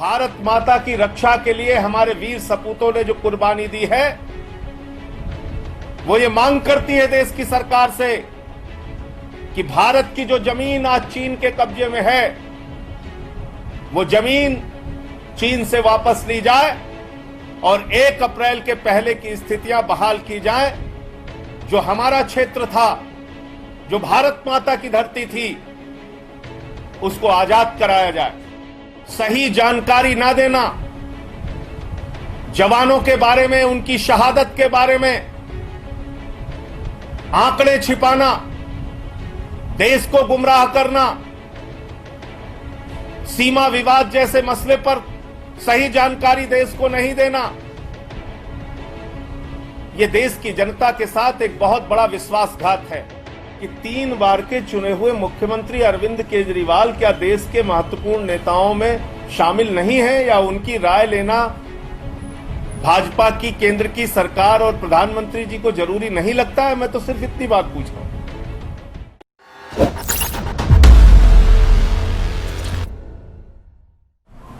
भारत माता की रक्षा के लिए हमारे वीर सपूतों ने जो कुर्बानी दी है, वो ये मांग करती है देश की सरकार से कि भारत की जो जमीन आज चीन के कब्जे में है, वो जमीन चीन से वापस ली जाए और 1 अप्रैल के पहले की स्थितियां बहाल की जाए। जो हमारा क्षेत्र था, जो भारत माता की धरती थी, उसको आजाद कराया जाए। सही जानकारी ना देना, जवानों के बारे में, उनकी शहादत के बारे में आंकड़े छिपाना, देश को गुमराह करना, सीमा विवाद जैसे मसले पर सही जानकारी देश को नहीं देना, यह देश की जनता के साथ एक बहुत बड़ा विश्वासघात है कि 3 बार के चुने हुए मुख्यमंत्री अरविंद केजरीवाल क्या देश के महत्वपूर्ण नेताओं में शामिल नहीं है, या उनकी राय लेना भाजपा की केंद्र की सरकार और प्रधानमंत्री जी को जरूरी नहीं लगता है? मैं तो सिर्फ इतनी बात पूछ रहा हूं।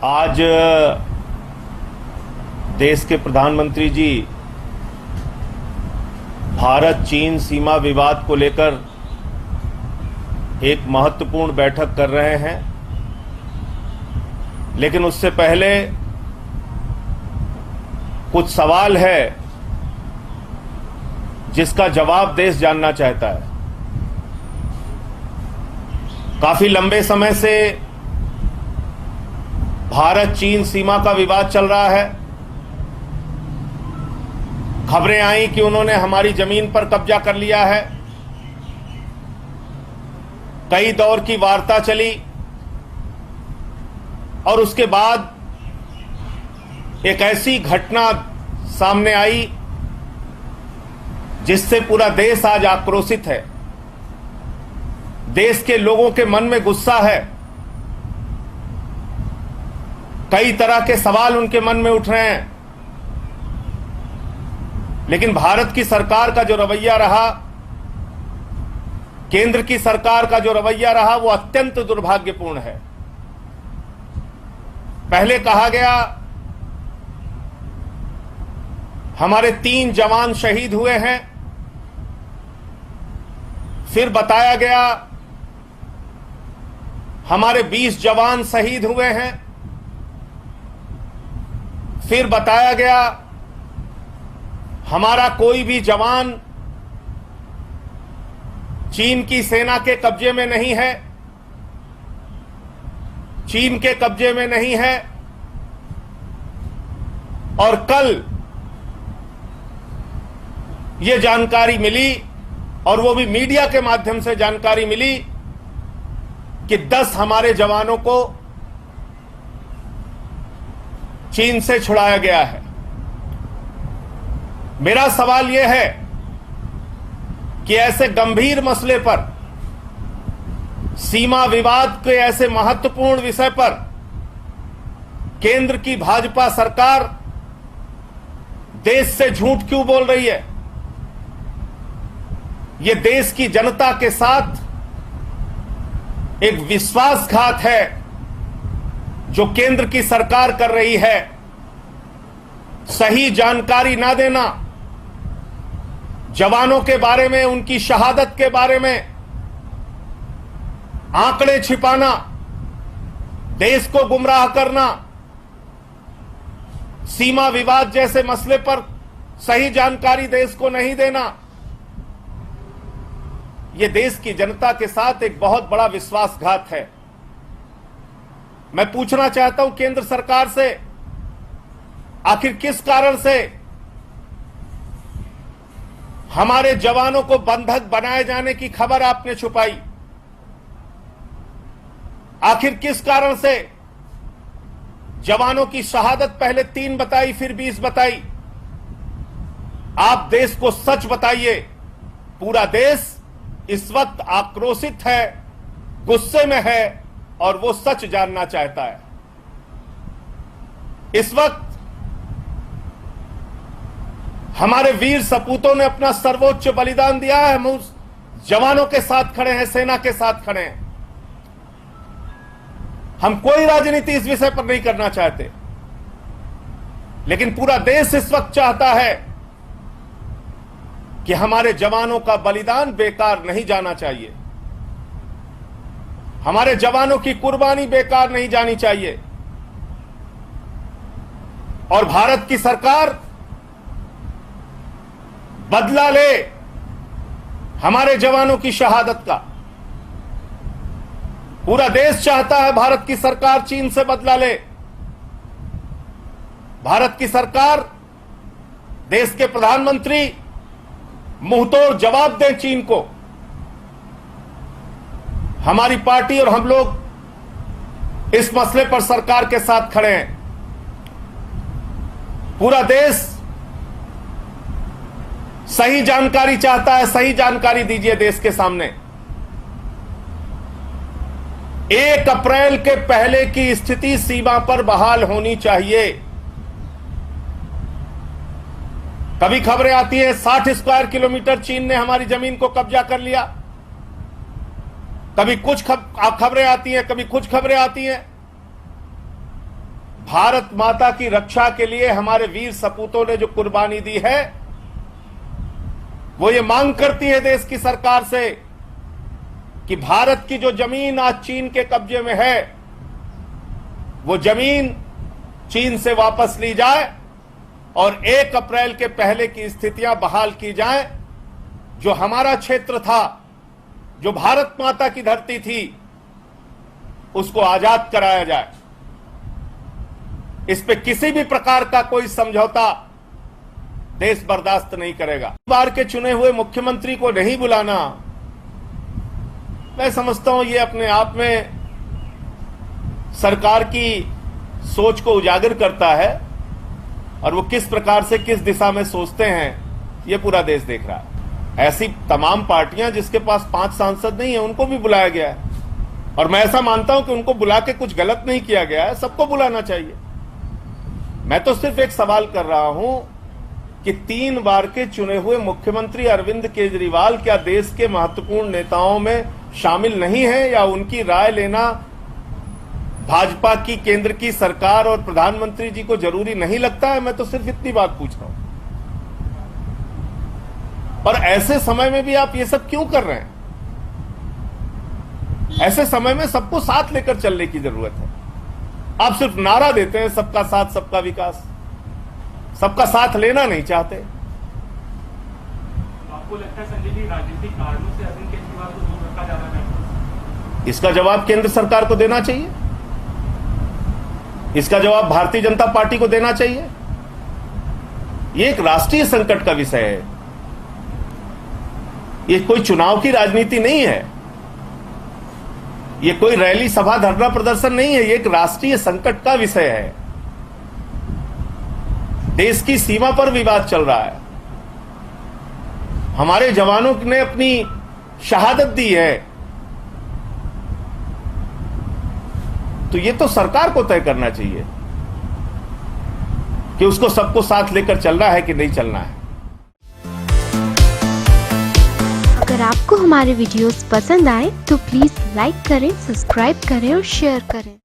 आज देश के प्रधानमंत्री जी भारत चीन सीमा विवाद को लेकर एक महत्वपूर्ण बैठक कर रहे हैं, लेकिन उससे पहले कुछ सवाल है जिसका जवाब देश जानना चाहता है। काफी लंबे समय से भारत चीन सीमा का विवाद चल रहा है। खबरें आई कि उन्होंने हमारी जमीन पर कब्जा कर लिया है। कई दौर की वार्ता चली और उसके बाद एक ऐसी घटना सामने आई जिससे पूरा देश आज आक्रोशित है। देश के लोगों के मन में गुस्सा है। कई तरह के सवाल उनके मन में उठ रहे हैं। लेकिन भारत की सरकार का जो रवैया रहा, केंद्र की सरकार का जो रवैया रहा, वो अत्यंत दुर्भाग्यपूर्ण है। पहले कहा गया हमारे 3 जवान शहीद हुए हैं, फिर बताया गया हमारे 20 जवान शहीद हुए हैं, फिर बताया गया हमारा कोई भी जवान चीन की सेना के कब्जे में नहीं है, चीन के कब्जे में नहीं है। और कल ये जानकारी मिली, और वो भी मीडिया के माध्यम से जानकारी मिली, कि 10 हमारे जवानों को चीन से छुड़ाया गया है। मेरा सवाल यह है कि ऐसे गंभीर मसले पर, सीमा विवाद के ऐसे महत्वपूर्ण विषय पर केंद्र की भाजपा सरकार देश से झूठ क्यों बोल रही है? यह देश की जनता के साथ एक विश्वासघात है जो केंद्र की सरकार कर रही है। सही जानकारी ना देना, जवानों के बारे में, उनकी शहादत के बारे में आंकड़े छिपाना, देश को गुमराह करना, सीमा विवाद जैसे मसले पर सही जानकारी देश को नहीं देना, यह देश की जनता के साथ एक बहुत बड़ा विश्वासघात है। मैं पूछना चाहता हूं केंद्र सरकार से, आखिर किस कारण से हमारे जवानों को बंधक बनाए जाने की खबर आपने छुपाई? आखिर किस कारण से जवानों की शहादत पहले 3 बताई, फिर 20 बताई? आप देश को सच बताइए। पूरा देश इस वक्त आक्रोशित है, गुस्से में है, और वो सच जानना चाहता है। इस वक्त हमारे वीर सपूतों ने अपना सर्वोच्च बलिदान दिया है। हम उस जवानों के साथ खड़े हैं, सेना के साथ खड़े हैं। हम कोई राजनीति इस विषय पर नहीं करना चाहते, लेकिन पूरा देश इस वक्त चाहता है कि हमारे जवानों का बलिदान बेकार नहीं जाना चाहिए, हमारे जवानों की कुर्बानी बेकार नहीं जानी चाहिए। और भारत की सरकार बदला ले हमारे जवानों की शहादत का। पूरा देश चाहता है भारत की सरकार चीन से बदला ले। भारत की सरकार, देश के प्रधानमंत्री मुंहतोड़ जवाब दें चीन को। हमारी पार्टी और हम लोग इस मसले पर सरकार के साथ खड़े हैं। पूरा देश सही जानकारी चाहता है, सही जानकारी दीजिए देश के सामने। 1 अप्रैल के पहले की स्थिति सीमा पर बहाल होनी चाहिए। कभी खबरें आती हैं 60 स्क्वायर किलोमीटर चीन ने हमारी जमीन को कब्जा कर लिया, कभी कुछ खबरें आती हैं, कभी कुछ खबरें आती हैं। भारत माता की रक्षा के लिए हमारे वीर सपूतों ने जो कुर्बानी दी है, वो ये मांग करती है देश की सरकार से कि भारत की जो जमीन आज चीन के कब्जे में है, वो जमीन चीन से वापस ली जाए और 1 अप्रैल के पहले की स्थितियां बहाल की जाएं। जो हमारा क्षेत्र था, जो भारत माता की धरती थी, उसको आजाद कराया जाए। इस पे किसी भी प्रकार का कोई समझौता देश बर्दाश्त नहीं करेगा। बार के चुने हुए मुख्यमंत्री को नहीं बुलाना, मैं समझता हूं ये अपने आप में सरकार की सोच को उजागर करता है, और वो किस प्रकार से, किस दिशा में सोचते हैं, ये पूरा देश देख रहा है। ऐसी तमाम पार्टियां जिसके पास 5 सांसद नहीं है, उनको भी बुलाया गया है, और मैं ऐसा मानता हूं कि उनको बुला के कुछ गलत नहीं किया गया है, सबको बुलाना चाहिए। मैं तो सिर्फ एक सवाल कर रहा हूं कि 3 बार के चुने हुए मुख्यमंत्री अरविंद केजरीवाल क्या देश के महत्वपूर्ण नेताओं में शामिल नहीं है, या उनकी राय लेना भाजपा की केंद्र की सरकार और प्रधानमंत्री जी को जरूरी नहीं लगता है? मैं तो सिर्फ इतनी बात पूछ रहा हूं। और ऐसे समय में भी आप ये सब क्यों कर रहे हैं? ऐसे समय में सबको साथ लेकर चलने की जरूरत है। आप सिर्फ नारा देते हैं सबका साथ सबका विकास, सबका साथ लेना नहीं चाहते। आपको लगता है संजय जी, राजनीतिक कारणों से अरविंद केजरीवाल को दूर रखा जा रहा है? इसका जवाब केंद्र सरकार को देना चाहिए, इसका जवाब भारतीय जनता पार्टी को देना चाहिए। यह एक राष्ट्रीय संकट का विषय है, यह कोई चुनाव की राजनीति नहीं है, यह कोई रैली सभा धरना प्रदर्शन नहीं है, यह एक राष्ट्रीय संकट का विषय है। देश की सीमा पर विवाद चल रहा है, हमारे जवानों ने अपनी शहादत दी है, तो ये तो सरकार को तय करना चाहिए कि उसको सबको साथ लेकर चलना है कि नहीं चलना है। अगर आपको हमारे वीडियोस पसंद आए तो प्लीज लाइक करें, सब्सक्राइब करें और शेयर करें।